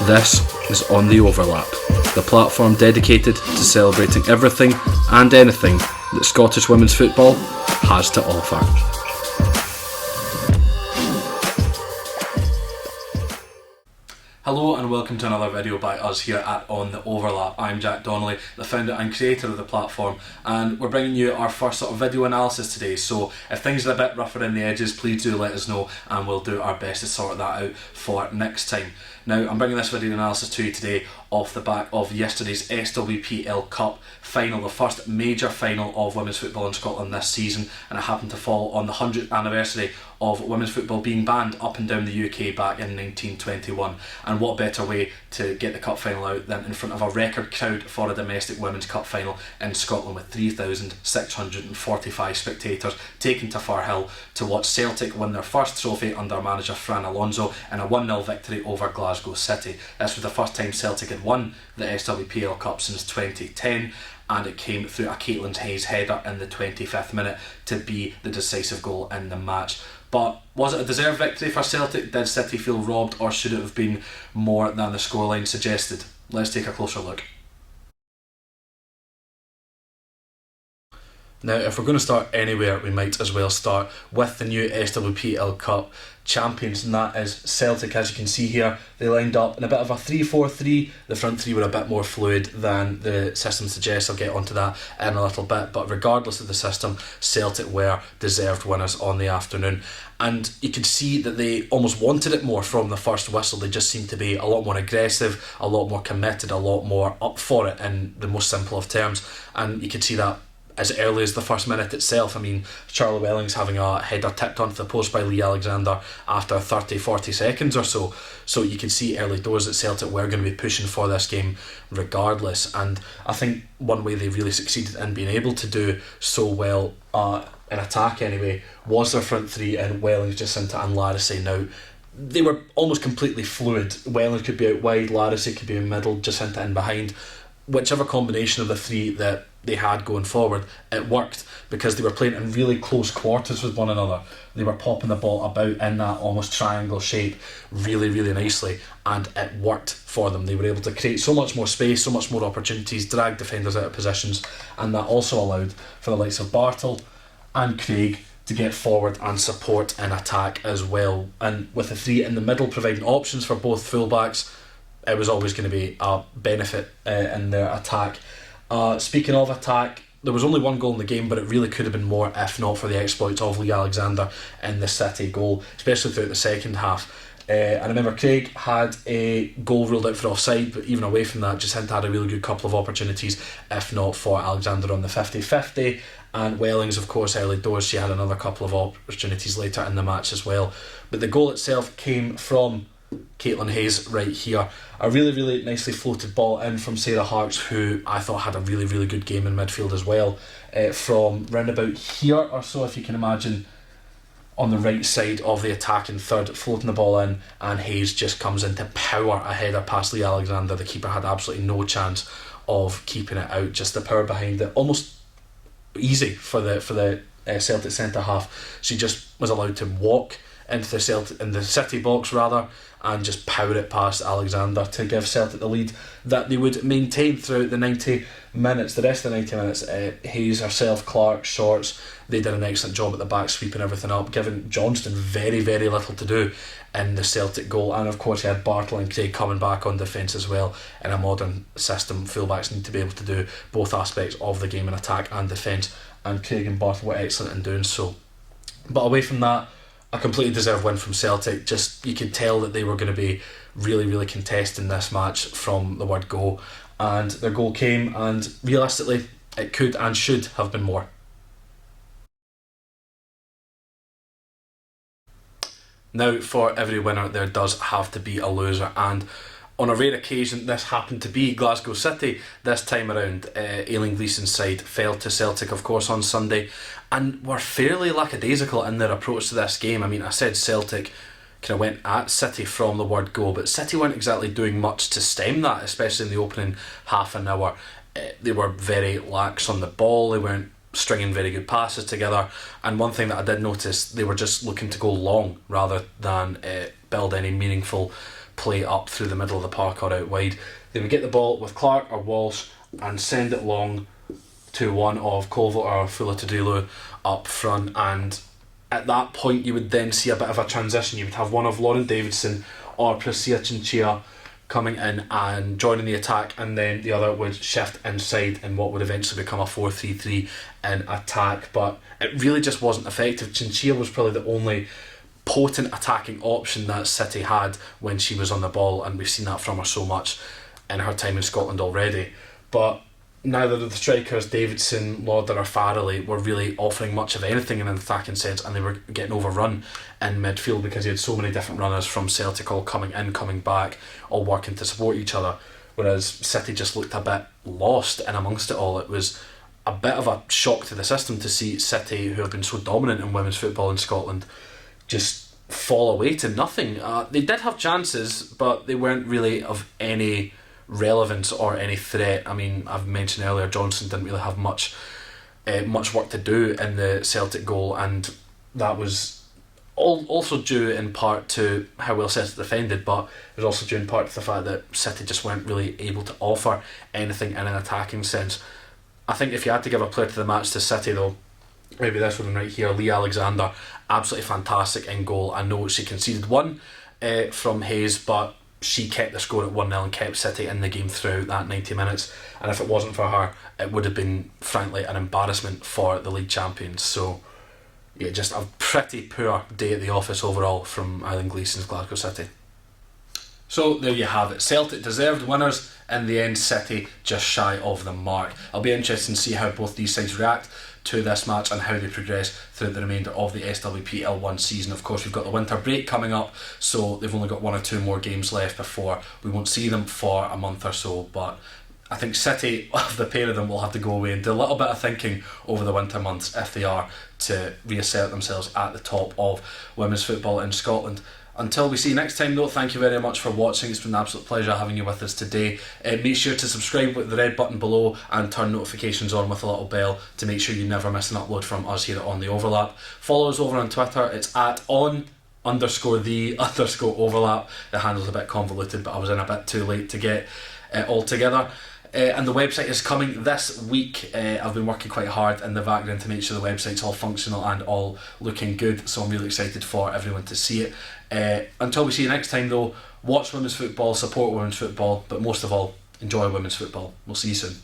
This is On The Overlap, the platform dedicated to celebrating everything and anything that Scottish women's football has to offer. Hello and welcome to another video by us here at On The Overlap. I'm Jack Donnelly, the founder and creator of the platform, and we're bringing you our first sort of video analysis today. So if things are a bit rougher in the edges, please do let us know and we'll do our best to sort that out for next time. Now, I'm bringing this video analysis to you today off the back of yesterday's SWPL Cup final, the first major final of women's football in Scotland this season, and it happened to fall on the 100th anniversary of women's football being banned up and down the UK back in 1921. And what better way to get the cup final out than in front of a record crowd for a domestic women's cup final in Scotland, with 3,645 spectators taken to Firhill to watch Celtic win their first trophy under manager Fran Alonso in a 1-0 victory over Glasgow City. This was the first time Celtic had won the SWPL Cup since 2010, and it came through a Caitlin Hayes header in the 25th minute to be the decisive goal in the match. But was it a deserved victory for Celtic? Did City feel robbed, or should it have been more than the scoreline suggested? Let's take a closer look. Now, if we're going to start anywhere, we might as well start with the new SWPL Cup champions, and that is Celtic. As you can see here, they lined up in a bit of a 3-4-3. The front three were a bit more fluid than the system suggests. I'll get onto that in a little bit, but regardless of the system, Celtic were deserved winners on the afternoon. And you could see that they almost wanted it more from the first whistle. They just seemed to be a lot more aggressive, a lot more committed, a lot more up for it in the most simple of terms. And you could see that as early as the first minute itself. I mean, Charlie Welling's having a header tipped onto the post by Lee Alexander after 30-40 seconds or so. So you can see early doors that Celtic were going to be pushing for this game regardless. And I think one way they really succeeded in being able to do so well in attack anyway was their front three and Wellings, Jacinta and Larissie. Now, they were almost completely fluid. Wellings could be out wide, Larissie could be in middle, Jacinta in behind. Whichever combination of the three that they had going forward, it worked because they were playing in really close quarters with one another. They were popping the ball about in that almost triangle shape really, really nicely, and it worked for them. They were able to create so much more space, so much more opportunities, drag defenders out of positions, and that also allowed for the likes of Bartle and Craig to get forward and support in attack as well. And with the three in the middle providing options for both fullbacks, it was always going to be a benefit in their attack. Speaking of attack, there was only one goal in the game, but it really could have been more if not for the exploits of Lee Alexander in the City goal, especially throughout the second half. I remember Craig had a goal ruled out for offside, but even away from that, Jacinta had a really good couple of opportunities, if not for Alexander on the 50-50. And Wellings, of course, early doors, she had another couple of opportunities later in the match as well. But the goal itself came from Caitlin Hayes right here. A really, really nicely floated ball in from Sarah Harks, who I thought had a really, really good game in midfield as well. From round about here or so, if you can imagine, on the right side of the attacking third, floating the ball in, and Hayes just comes in to power a header past Lee Alexander. The keeper had absolutely no chance of keeping it out. Just the power behind it, almost easy for the Celtic centre half. She just was allowed to walk into the City box rather, and just power it past Alexander to give Celtic the lead that they would maintain throughout the 90 minutes. The rest of the 90 minutes, Hayes herself, Clark, Shorts, they did an excellent job at the back, sweeping everything up, giving Johnston very, very little to do in the Celtic goal. And of course you had Bartle and Craig coming back on defence as well. In a modern system, fullbacks need to be able to do both aspects of the game in attack and defence, and Craig and Bartle were excellent in doing so. But away from that, a completely deserved win from Celtic. Just, you could tell that they were going to be really, really contesting this match from the word go, and their goal came, and realistically it could and should have been more. Now, for every winner there does have to be a loser, and on a rare occasion this happened to be Glasgow City this time around. Eileen Gleeson's side fell to Celtic, of course, on Sunday, and were fairly lackadaisical in their approach to this game. I mean, I said Celtic kind of went at City from the word go, but City weren't exactly doing much to stem that, especially in the opening half an hour. They were very lax on the ball, they weren't stringing very good passes together, and one thing that I did notice, they were just looking to go long rather than build any meaningful play up through the middle of the park or out wide. They would get the ball with Clark or Walsh and send it long to one of Colville or Fulatadulu up front, and at that point you would then see a bit of a transition. You would have one of Lauren Davidson or Priscilla Chinchilla coming in and joining the attack, and then the other would shift inside in what would eventually become a 4-3-3 in attack. But it really just wasn't effective. Chinchilla was probably the only potent attacking option that City had when she was on the ball, and we've seen that from her so much in her time in Scotland already. But neither of the strikers, Davidson, Lauder or Farrelly, were really offering much of anything in an attacking sense, and they were getting overrun in midfield because you had so many different runners from Celtic all coming in, coming back, all working to support each other, whereas City just looked a bit lost in amongst it all. It was a bit of a shock to the system to see City, who have been so dominant in women's football in Scotland, just fall away to nothing. They did have chances, but they weren't really of any relevance or any threat. I mean, I've mentioned earlier, Johnson didn't really have much work to do in the Celtic goal, and that was also due in part to how well Celtic defended, but it was also due in part to the fact that City just weren't really able to offer anything in an attacking sense. I think if you had to give a player to the match to City though, maybe this one right here, Lee Alexander, absolutely fantastic in goal. I know she conceded one from Hayes, but she kept the score at 1-0 and kept City in the game throughout that 90 minutes, and if it wasn't for her, it would have been frankly an embarrassment for the league champions. So yeah, just a pretty poor day at the office overall from Eileen Gleeson's Glasgow City. So there you have it. Celtic deserved winners. In the end, City just shy of the mark. I'll be interested to see how both these sides react to this match and how they progress throughout the remainder of the SWPL 1 season. Of course, we've got the winter break coming up, so they've only got 1 or 2 more games left before we won't see them for a month or so. But I think City, of the pair of them, will have to go away and do a little bit of thinking over the winter months if they are to reassert themselves at the top of women's football in Scotland. Until we see you next time though, thank you very much for watching. It's been an absolute pleasure having you with us today. Make sure to subscribe with the red button below and turn notifications on with a little bell to make sure you never miss an upload from us here On The Overlap. Follow us over on Twitter. It's at @on_the_overlap. The handle's a bit convoluted, but I was in a bit too late to get it all together. And the website is coming this week. I've been working quite hard in the background to make sure the website's all functional and all looking good, so I'm really excited for everyone to see it. Until we see you next time though, watch women's football, support women's football, but most of all, enjoy women's football. We'll see you soon.